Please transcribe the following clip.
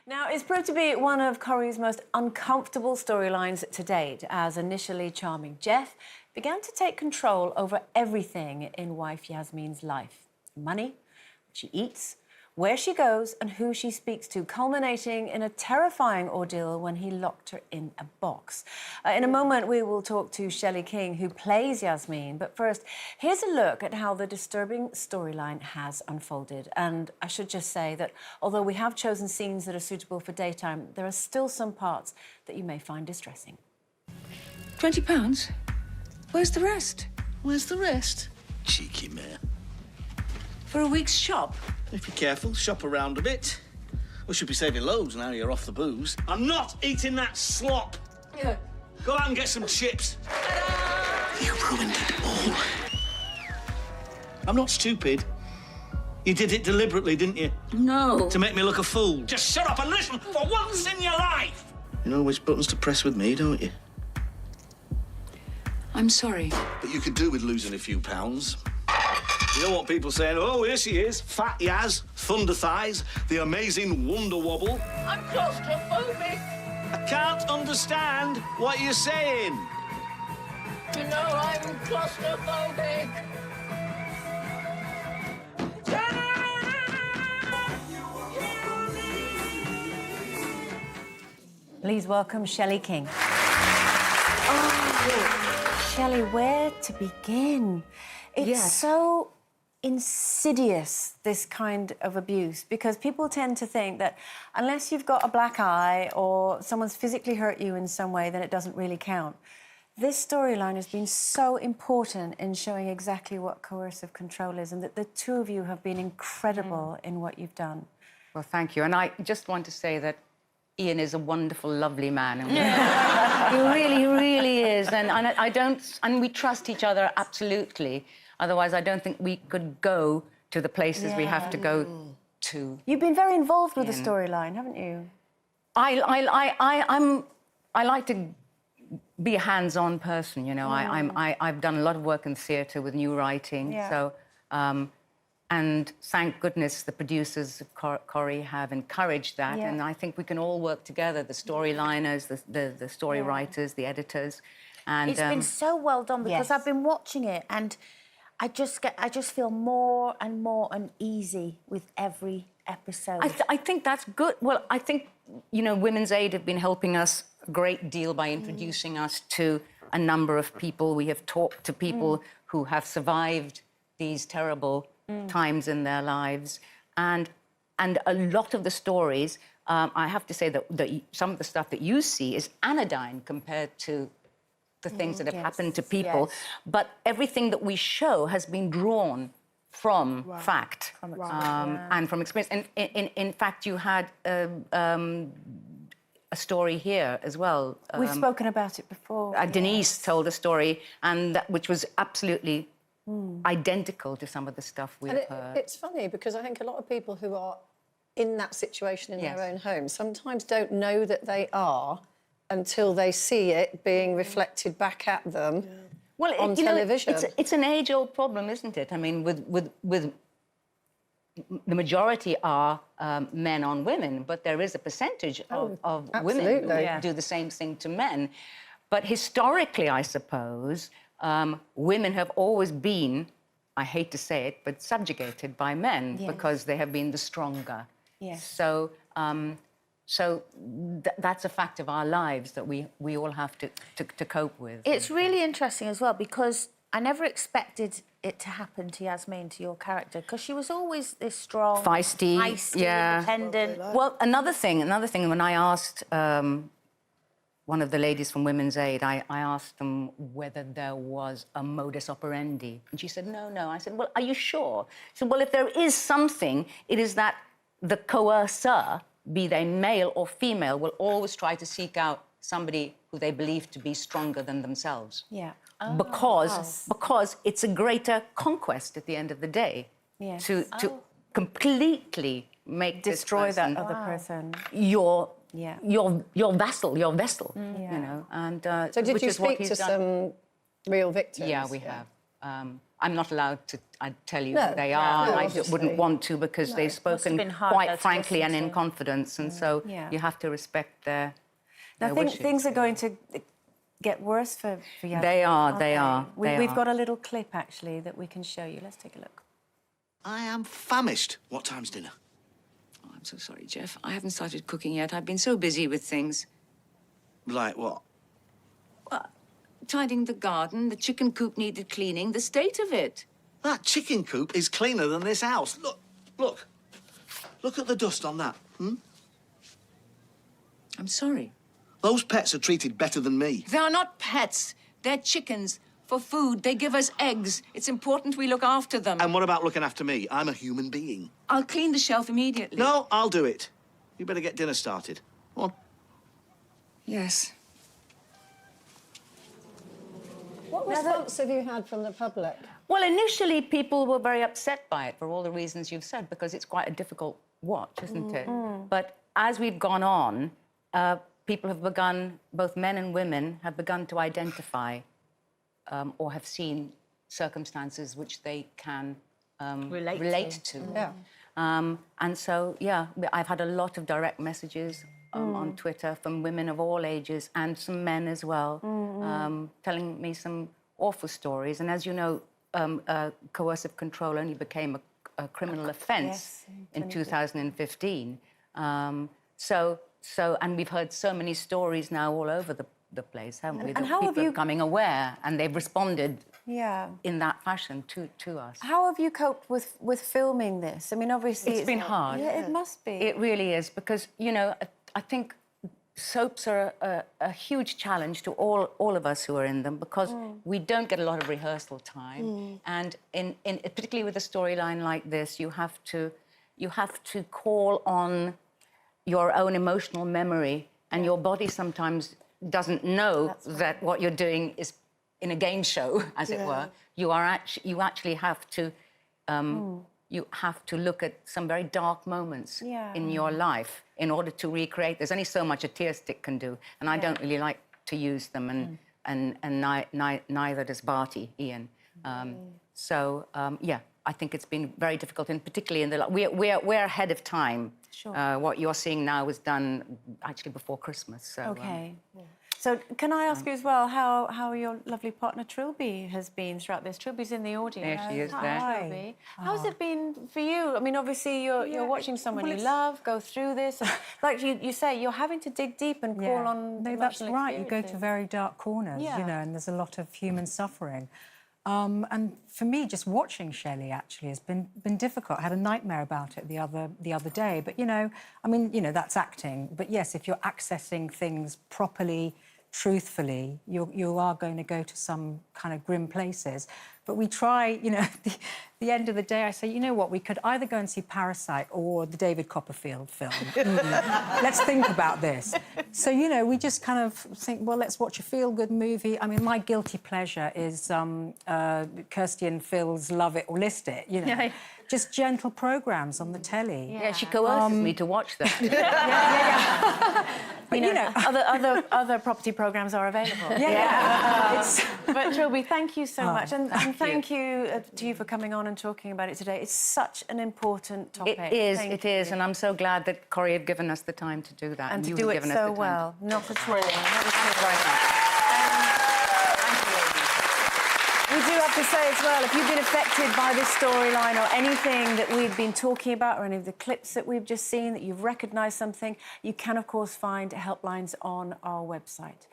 Now, it's proved to be one of Corrie's most uncomfortable storylines to date, as initially charming Geoff began to take control over everything in wife Yasmeen's life. Money, what she eats, where she goes and who she speaks to, culminating in a terrifying ordeal when he locked her in a box. In a moment, we will talk to Shelley King, who plays Yasmeen. But first, here's a look at how the disturbing storyline has unfolded. And I should just say that although we have chosen scenes that are suitable for daytime, there are still some parts that you may find distressing. £20? Where's the rest? Where's the rest? Cheeky mare. For a week's shop? If you're careful, shop around a bit. We should be saving loads now you're off the booze. I'm not eating that slop. Yeah. Go out and get some chips. You ruined it all. I'm not stupid. You did it deliberately, didn't you? No. To make me look a fool. Just shut up and listen for once in your life. You know which buttons to press with me, don't you? I'm sorry. But you could do with losing a few pounds. You don't want people saying, oh, here she is, Fat Yaz, Thunder Thighs, the amazing Wonder Wobble. I'm claustrophobic. I can't understand what you're saying. You know I'm claustrophobic. Please welcome Shelley King. Oh, Shelley, where to begin? It's so insidious, this kind of abuse, because people tend to think that unless you've got a black eye or someone's physically hurt you in some way, then it doesn't really count. This storyline has been so important in showing exactly what coercive control is, and that the two of you have been incredible in what you've done. Well, thank you. And I just want to say that Ian is a wonderful, lovely man. And he really, really is. And we trust each other absolutely. Otherwise, I don't think we could go to the places we have to go to. You've been very involved with the storyline, haven't you? I like to be a hands-on person, you know. I've done a lot of work in theatre with new writing, so and thank goodness the producers of Corrie have encouraged that, and I think we can all work together, the storyliners, the story writers, the editors, and it's been so well done because I've been watching it and I just feel more and more uneasy with every episode. I think that's good. Well, I think, you know, Women's Aid have been helping us a great deal by introducing us to a number of people. We have talked to people who have survived these terrible times in their lives. And a lot of the stories, I have to say that some of the stuff that you see is anodyne compared to the things that have happened to people. But everything that we show has been drawn from fact and from experience. And in fact, you had a story here as well. We've spoken about it before. Denise told a story, and which was absolutely identical to some of the stuff we've heard. It's funny because I think a lot of people who are in that situation in their own home sometimes don't know that they are until they see it being reflected back at them on television. It's an age-old problem, isn't it? I mean, with the majority are men on women, but there is a percentage of women who do the same thing to men. But historically, I suppose, women have always been, I hate to say it, but subjugated by men because they have been the stronger. So, that's a fact of our lives that we all have to cope with. It's really interesting as well because I never expected it to happen to Yasmeen, to your character, because she was always this strong, feisty, independent. Well, another thing, when I asked one of the ladies from Women's Aid, I asked them whether there was a modus operandi. And she said, no. I said, well, are you sure? She said, well, if there is something, it is that the coercer, be they male or female, will always try to seek out somebody who they believe to be stronger than themselves. Because it's a greater conquest at the end of the day to completely destroy that other person. Your vessel, you know. And so did you speak to some real victims? Yeah, we have. I'm not allowed to tell you No, who they no, are, and I obviously. wouldn't want to because they've spoken been hard, though, quite to frankly and listen in to. confidence, and so Yeah. you have to respect their Now, wishes. things are going to get worse for Yasmeen. They are, aren't they are, they We've are. got a little clip, actually, that we can show you. Let's take a look. I am famished. What time's dinner? Oh, I'm so sorry, Geoff. I haven't started cooking yet. I've been so busy with things. Like what? Tidying the garden, the chicken coop needed cleaning, the state of it. That chicken coop is cleaner than this house. Look. Look at the dust on that. I'm sorry. Those pets are treated better than me. They are not pets. They're chickens. For food, they give us eggs. It's important we look after them. And what about looking after me? I'm a human being. I'll clean the shelf immediately. No, I'll do it. You better get dinner started. Come on. Yes. What response have you had from the public? Well, initially, people were very upset by it for all the reasons you've said, because it's quite a difficult watch, isn't it? But as we've gone on, people have begun, both men and women, have begun to identify or have seen circumstances which they can relate to. Yeah. And so, yeah, I've had a lot of direct messages on Twitter from women of all ages and some men as well, telling me some awful stories. And as you know, coercive control only became a criminal offence in 2015. And we've heard so many stories now all over the place, haven't we? And that how have people you- are becoming aware, and they've responded Yeah. in that fashion to us. How have you coped with filming this? I mean, obviously... It's been hard. Yeah, it must be. It really is, because, you know, I think soaps are a huge challenge to all of us who are in them, because we don't get a lot of rehearsal time. And particularly with a storyline like this, you have to call on your own emotional memory, and your body sometimes doesn't know that what you're doing is in a game show, as it were. You actually have to you have to look at some very dark moments in your life in order to recreate. There's only so much a tear stick can do, and I don't really like to use them, and neither does Barty, Ian. Yeah, I think it's been very difficult, and particularly in the... We're ahead of time. Sure. What you're seeing now was done actually before Christmas. So, OK. So can I ask you as well how your lovely partner Trilby has been throughout this? Trilby's in the audience. There she is Hi, there. Trilby. How's it been for you? I mean, obviously you're watching someone you love go through this. And, like you say, you're having to dig deep and call on No, that's emotional right. You go to experiences. very dark corners, you know, and there's a lot of human suffering. And for me, just watching Shelley actually has been difficult. I had a nightmare about it the other day. But, you know, I mean, you know, that's acting. But yes, if you're accessing things properly, truthfully, you are going to go to some kind of grim places. But we try, you know, at the end of the day, I say, you know what, we could either go and see Parasite or the David Copperfield film. Let's think about this. So, you know, we just kind of think, well, let's watch a feel-good movie. I mean, my guilty pleasure is Kirsty and Phil's Love It or List It, you know. Just gentle programmes on the telly. Yeah, she coerces me to watch them. But, you know, other property programmes are available. But Trilby, thank you so much, and thank you to you for coming on and talking about it today. It's such an important topic. It is, Thank it is, you. and I'm so glad that Corrie have given us the time to do that. And to you do have it given us so the time. well. Not at all. Not at all. Very much. We do have to say as well, if you've been affected by this storyline or anything that we've been talking about or any of the clips that we've just seen, that you've recognised something, you can, of course, find helplines on our website.